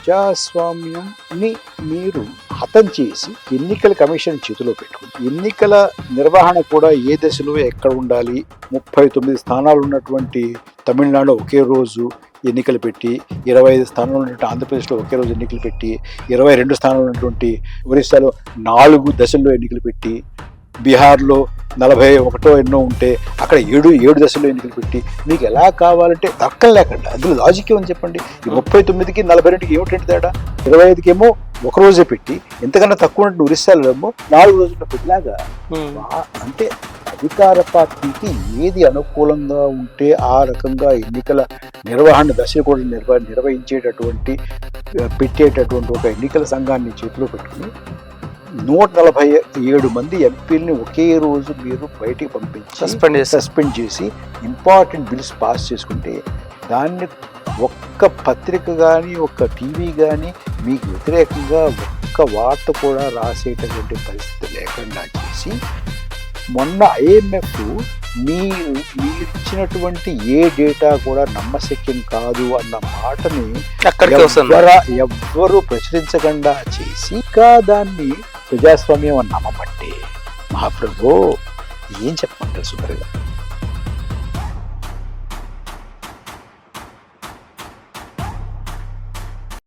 ప్రజాస్వామ్యంని మీరు హతం చేసి ఎన్నికల కమిషన్ చేతిలో పెట్టుకుని ఎన్నికల నిర్వహణ కూడా ఏ దశలో ఎక్కడ ఉండాలి, 39 స్థానాలు ఉన్నటువంటి తమిళనాడు ఒకే రోజు ఎన్నికలు పెట్టి, 25 స్థానాలు ఉన్నటువంటి ఆంధ్రప్రదేశ్లో ఒకే రోజు ఎన్నికలు పెట్టి, 22 స్థానాలు ఉన్నటువంటి ఒరిస్సాలో 4 దశల్లో ఎన్నికలు పెట్టి, బీహార్లో 41 ఎన్నో ఉంటే అక్కడ 7 దశల్లో ఎన్నికలు పెట్టి, మీకు ఎలా కావాలంటే తర్కం లేకుండా అందులో లాజిక్ ఏమని చెప్పండి. ఈ 39కి 42కి ఏమిటంటే తేడా? 25కి ఏమో ఒక రోజే పెట్టి, ఎంతకన్నా తక్కువ ఉన్నట్టు ఒరిస్సాలో ఏమో 4 రోజుల్లో పెట్టిలాగా. అంటే అధికార పార్టీకి ఏది అనుకూలంగా ఉంటే ఆ రకంగా ఎన్నికల నిర్వహణ దశ కూడా నిర్వహించేటటువంటి పెట్టేటటువంటి ఒక ఎన్నికల సంఘాన్ని చేతిలో పెట్టుకుని 147 మంది ఎంపీలని ఒకే రోజు మీరు బయటికి పంపించి సస్పెండ్ చేసి ఇంపార్టెంట్ బిల్స్ పాస్ చేసుకుంటే దాన్ని ఒక్క పత్రిక కానీ ఒక్క టీవీ కానీ మీకు వ్యతిరేకంగా ఒక్క వార్త కూడా రాసేటటువంటి పరిస్థితి లేకుండా చేసి, మొన్న ఐఎంఎఫ్ మీరు ఇచ్చినటువంటి ఏ డేటా కూడా నమ్మశక్యం కాదు అన్న మాటని ఎవ్వరూ ప్రచురించకుండా చేసి ఇంకా దాన్ని ప్రజాస్వామ్యం అని నమ్మబట్టే మహాప్రభు ఏం చెప్పమంటారు సుందరగా?